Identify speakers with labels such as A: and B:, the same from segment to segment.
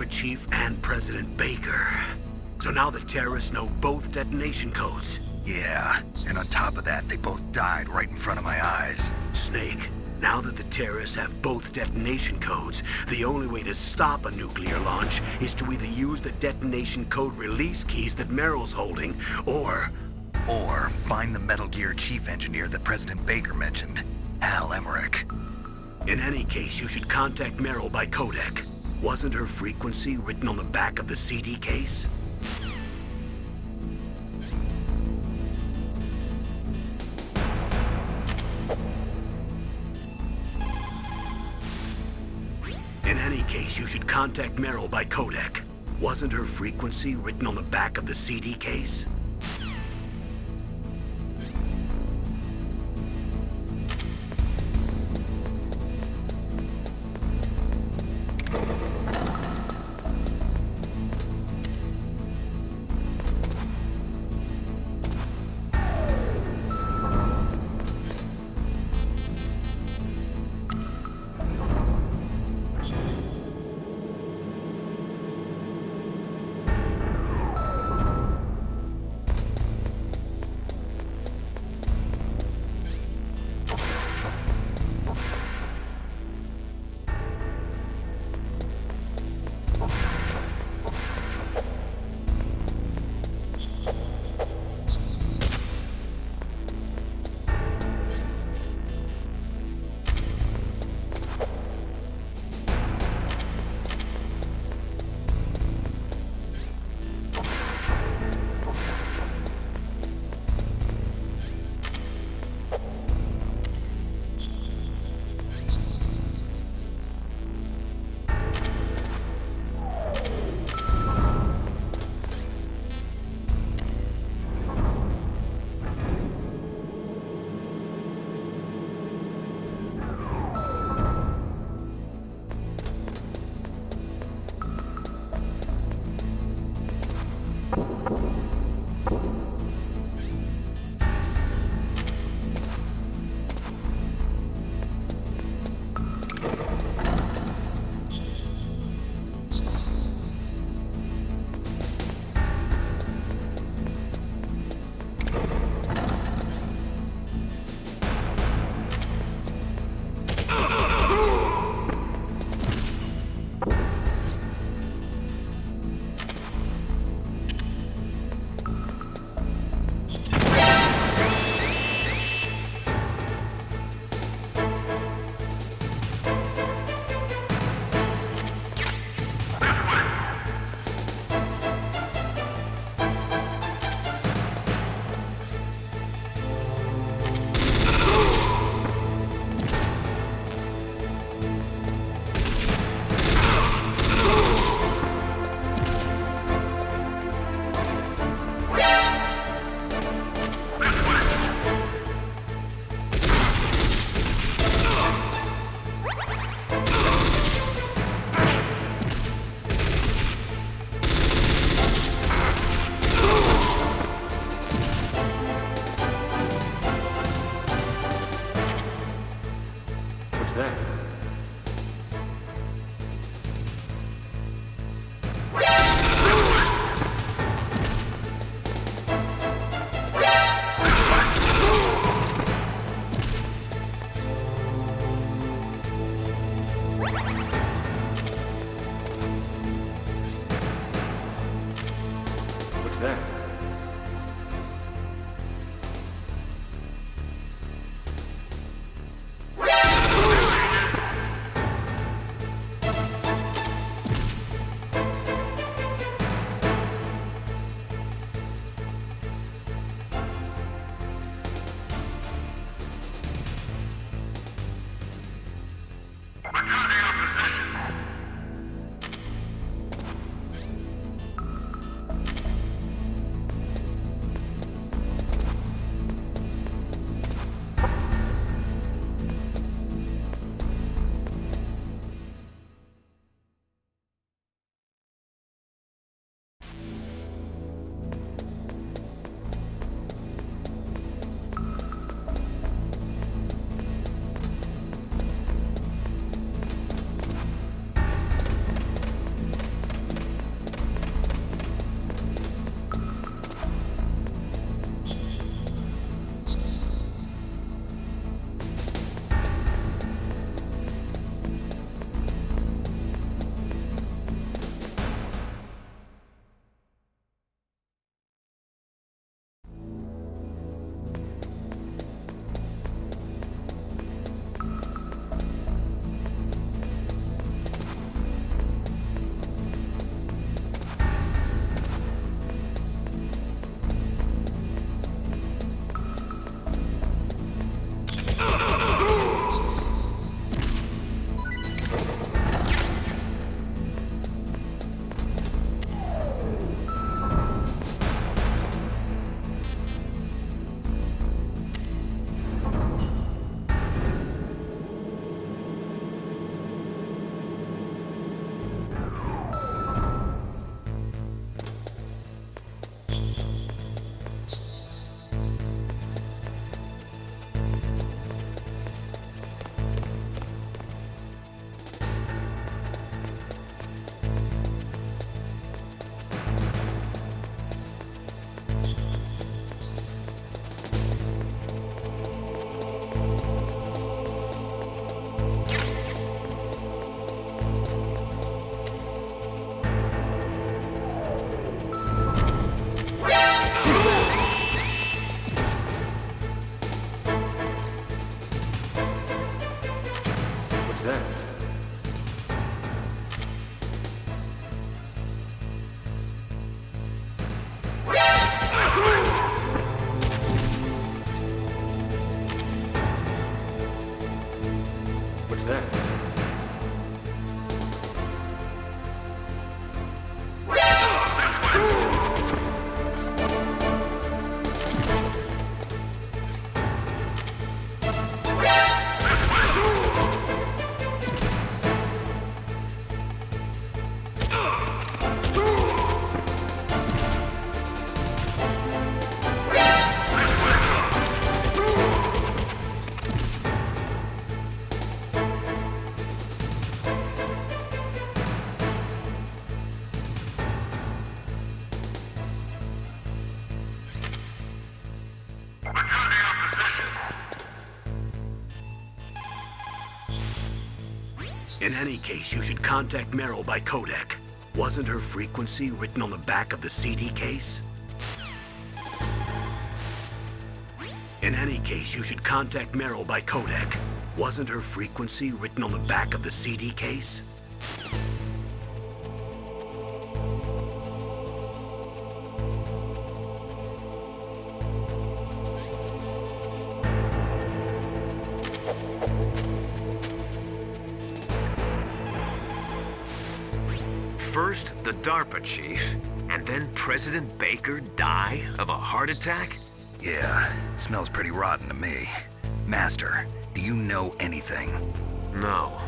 A: Chief and President Baker. So now the terrorists know both detonation codes.
B: Yeah, and on top of that, they both died right in front of my eyes.
A: Snake, now that the terrorists have both detonation codes, the only way to stop a nuclear launch is to either use the detonation code release keys that Meryl's holding, or
B: find the Metal Gear chief engineer that President Baker mentioned, Al Emmerich.
A: In any case, you should contact Meryl by codec. Wasn't her frequency written on the back of the CD case? In any case, you should contact Meryl by codec. Wasn't her frequency written on the back of the CD case? In any case, you should contact Meryl by codec. Wasn't her frequency written on the back of the CD case? In any case, you should contact Meryl by codec. Wasn't her frequency written on the back of the CD case?
C: First, the DARPA chief, and then President Baker die of a heart attack?
B: Yeah, smells pretty rotten to me. Master, do you know anything?
C: No,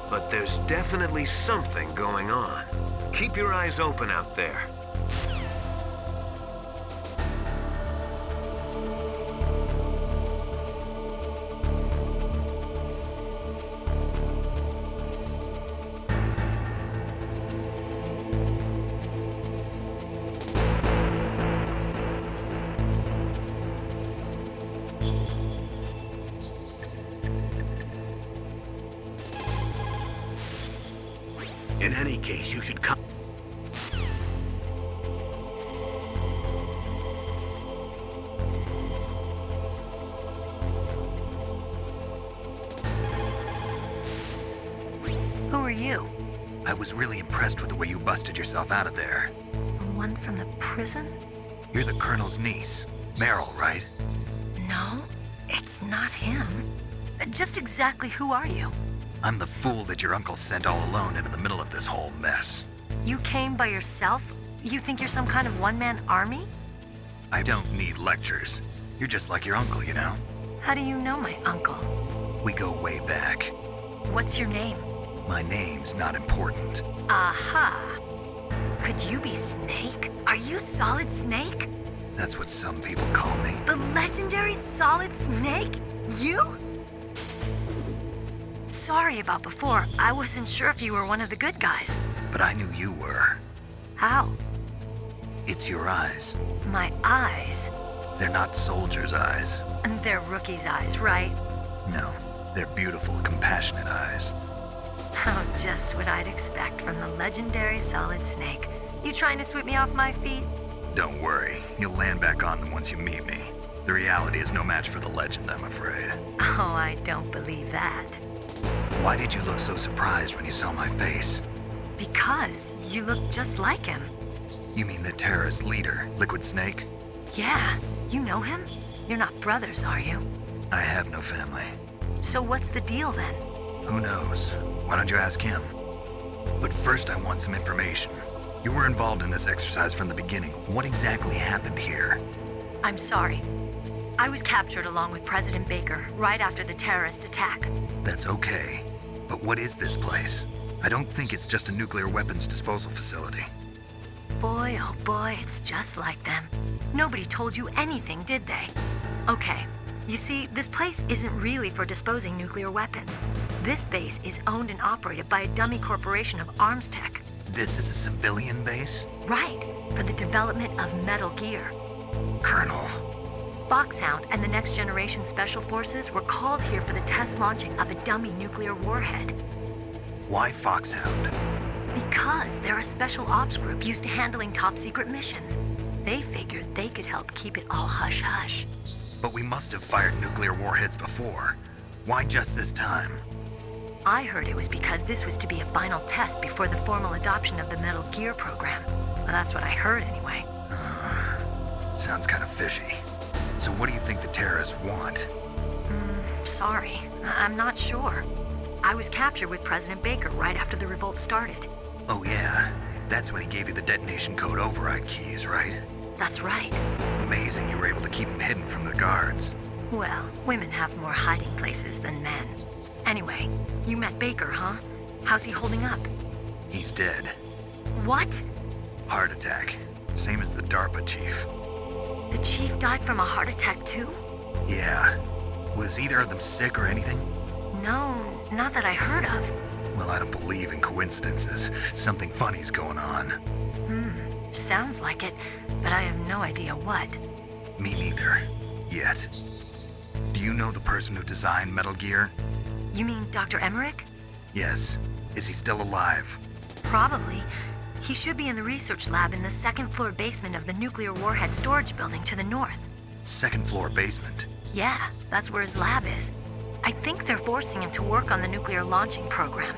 C: but there's definitely something going on. Keep your eyes open out there.
A: In any case, you should come.
D: Who are you?
B: I was really impressed with the way you busted yourself out of there.
D: The one from the prison?
B: You're the Colonel's niece, Meryl, right?
D: No, it's not him. Just exactly who are you?
B: I'm the fool that your uncle sent all alone into the middle of this whole mess.
D: You came by yourself? You think you're some kind of one-man army?
B: I don't need lectures. You're just like your uncle, you know?
D: How do you know my uncle?
B: We go way back.
D: What's your name?
B: My name's not important.
D: Aha! Could you be Snake? Are you Solid Snake?
B: That's what some people call me.
D: The legendary Solid Snake? You? Sorry about before. I wasn't sure if you were one of the good guys.
B: But I knew you were.
D: How?
B: It's your eyes.
D: My eyes.
B: They're not soldiers' eyes.
D: And they're rookie's eyes, right?
B: No, they're beautiful, compassionate eyes.
D: Oh, just what I'd expect from the legendary Solid Snake. You trying to sweep me off my feet?
B: Don't worry, you'll land back on them once you meet me. The reality is no match for the legend, I'm afraid.
D: Oh, I don't believe that.
B: Why did you look so surprised when you saw my face?
D: Because you look just like him.
B: You mean the terrorist leader, Liquid Snake?
D: Yeah, you know him? You're not brothers, are you?
B: I have no family.
D: So what's the deal then?
B: Who knows? Why don't you ask him? But first I want some information. You were involved in this exercise from the beginning. What exactly happened here?
D: I'm sorry. I was captured along with President Baker right after the terrorist attack.
B: That's okay. But what is this place? I don't think it's just a nuclear weapons disposal facility.
D: Boy, oh boy, it's just like them. Nobody told you anything, did they? Okay, you see, this place isn't really for disposing nuclear weapons. This base is owned and operated by a dummy corporation of arms tech.
B: This is a civilian base?
D: Right, for the development of Metal Gear.
B: Colonel.
D: Foxhound and the Next Generation Special Forces were called here for the test launching of a dummy nuclear warhead.
B: Why Foxhound?
D: Because they're a special ops group used to handling top-secret missions. They figured they could help keep it all hush-hush.
B: But we must have fired nuclear warheads before. Why just this time?
D: I heard it was because this was to be a final test before the formal adoption of the Metal Gear program. Well, that's what I heard anyway.
B: Sounds kind of fishy. So what do you think the terrorists want?
D: Sorry, I'm not sure. I was captured with President Baker right after the revolt started.
B: Oh yeah, that's when he gave you the detonation code override keys, right?
D: That's right.
B: Amazing you were able to keep him hidden from the guards.
D: Well, women have more hiding places than men. Anyway, you met Baker, huh? How's he holding up?
B: He's dead.
D: What?
B: Heart attack. Same as the DARPA chief.
D: The chief died from a heart attack too?
B: Yeah. Was either of them sick or anything?
D: No, not that I heard of.
B: Well, I don't believe in coincidences. Something funny's going on.
D: Sounds like it, but I have no idea what.
B: Me neither. Yet. Do you know the person who designed Metal Gear?
D: You mean Dr. Emmerich?
B: Yes. Is he still alive?
D: Probably. He should be in the research lab in the second floor basement of the nuclear warhead storage building to the north.
B: Second floor basement.
D: Yeah, that's where his lab is. I think they're forcing him to work on the nuclear launching program.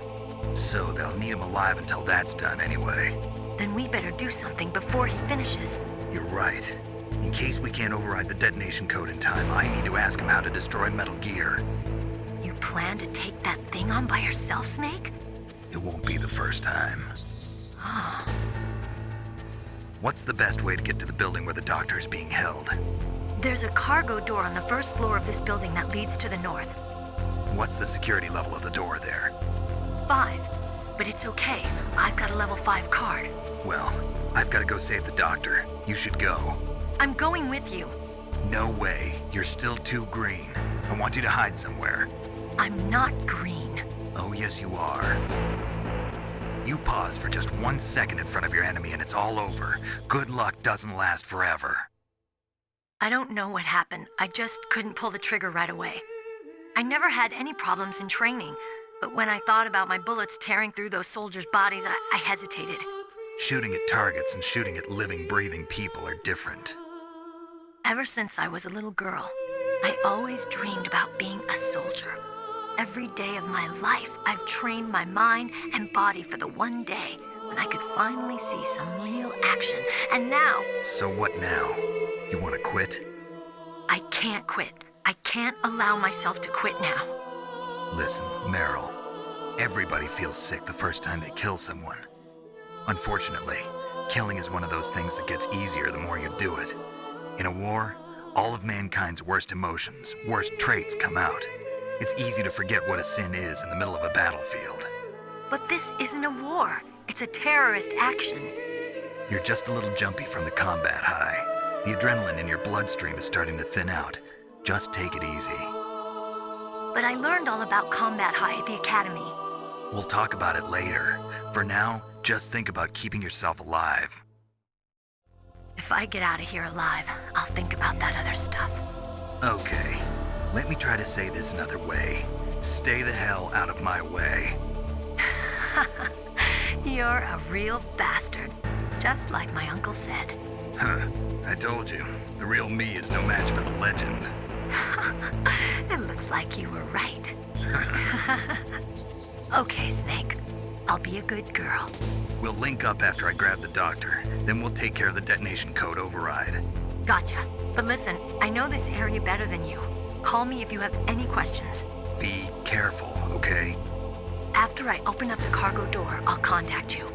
B: So they'll need him alive until that's done anyway.
D: Then we better do something before he finishes.
B: You're right. In case we can't override the detonation code in time, I need to ask him how to destroy Metal Gear.
D: You plan to take that thing on by yourself, Snake?
B: It won't be the first time. What's the best way to get to the building where the doctor is being held?
D: There's a cargo door on the first floor of this building that leads to the north.
B: What's the security level of the door there?
D: 5. But it's okay. I've got a level 5 card.
B: Well, I've got to go save the doctor. You should go.
D: I'm going with you.
B: No way. You're still too green. I want you to hide somewhere.
D: I'm not green.
B: Oh, yes, you are. You pause for just 1 second in front of your enemy and it's all over. Good luck doesn't last forever.
D: I don't know what happened. I just couldn't pull the trigger right away. I never had any problems in training, but when I thought about my bullets tearing through those soldiers' bodies, I hesitated.
B: Shooting at targets and shooting at living, breathing people are different.
D: Ever since I was a little girl, I always dreamed about being a soldier. Every day of my life, I've trained my mind and body for the one day when I could finally see some real action. And now...
B: So what now? You want to quit?
D: I can't quit. I can't allow myself to quit now.
B: Listen, Meryl. Everybody feels sick the first time they kill someone. Unfortunately, killing is one of those things that gets easier the more you do it. In a war, all of mankind's worst emotions, worst traits come out. It's easy to forget what a sin is in the middle of a battlefield.
D: But this isn't a war. It's a terrorist action.
B: You're just a little jumpy from the combat high. The adrenaline in your bloodstream is starting to thin out. Just take it easy.
D: But I learned all about combat high at the academy.
B: We'll talk about it later. For now, just think about keeping yourself alive.
D: If I get out of here alive, I'll think about that other stuff.
B: Okay. Let me try to say this another way. Stay the hell out of my way.
D: You're a real bastard. Just like my uncle said.
B: Huh. I told you. The real me is no match for the legend.
D: It looks like you were right. Okay, Snake. I'll be a good girl.
B: We'll link up after I grab the doctor. Then we'll take care of the detonation code override.
D: Gotcha. But listen, I know this area better than you. Call me if you have any questions.
B: Be careful, okay?
D: After I open up the cargo door, I'll contact you.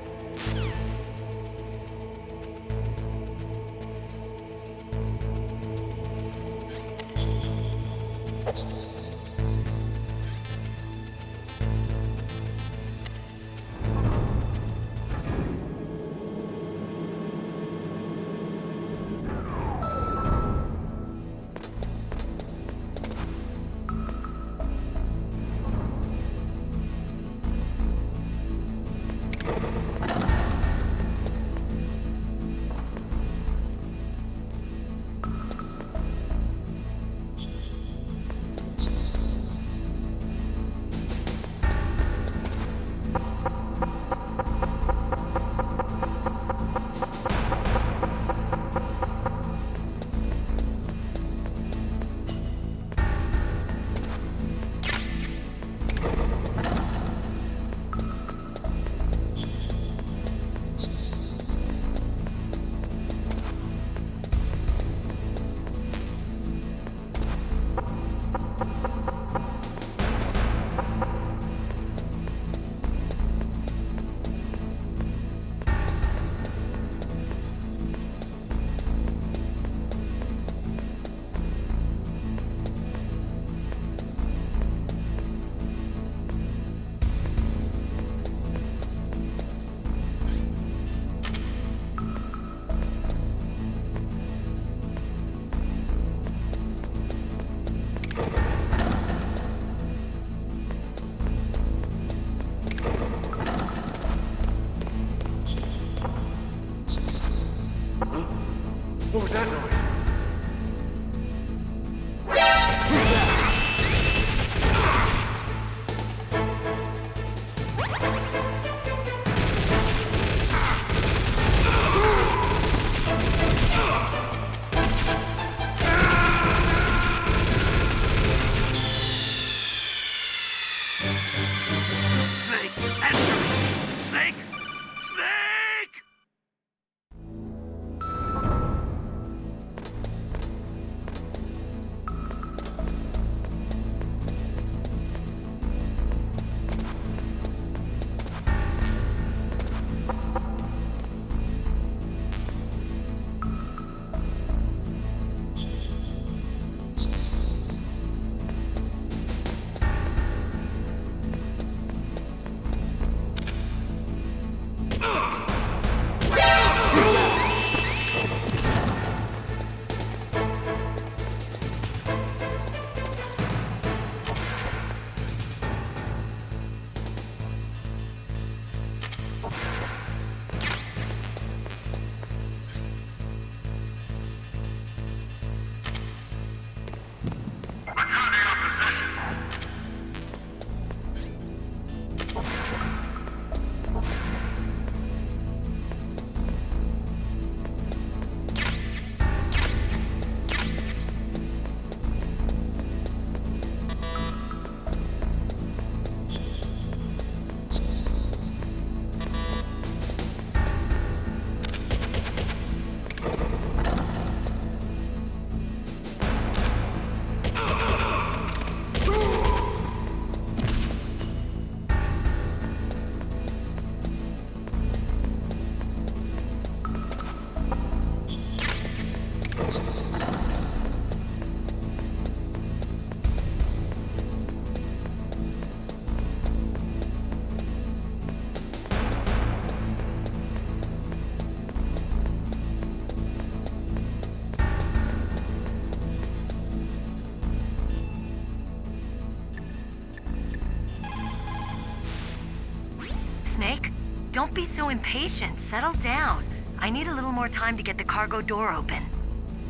D: Don't be so impatient. Settle down. I need a little more time to get the cargo door open.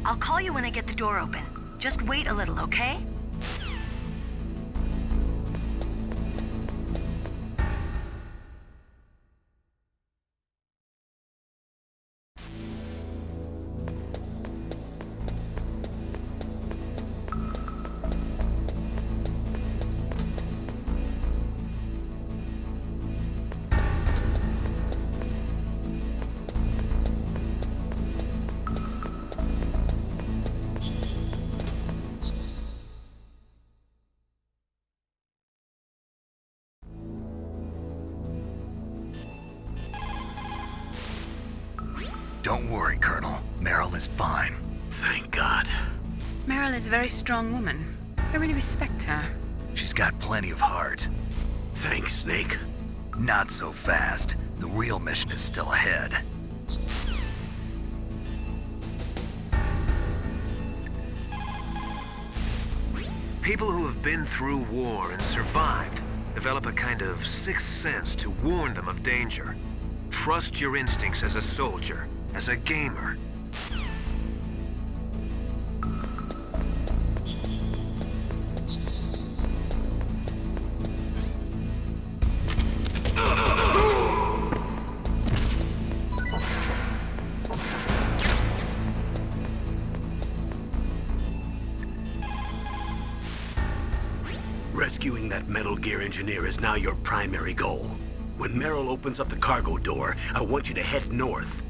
D: I'll call you when I get the door open. Just wait a little, okay?
B: Don't worry, Colonel. Meryl is fine.
A: Thank God.
E: Meryl is a very strong woman. I really respect her.
B: She's got plenty of heart.
A: Thanks, Snake.
B: Not so fast. The real mission is still ahead.
C: People who have been through war and survived develop a kind of sixth sense to warn them of danger. Trust your instincts as a soldier, as a gamer.
A: Rescuing that Metal Gear engineer is now your primary goal. When Meryl opens up the cargo door, I want you to head north.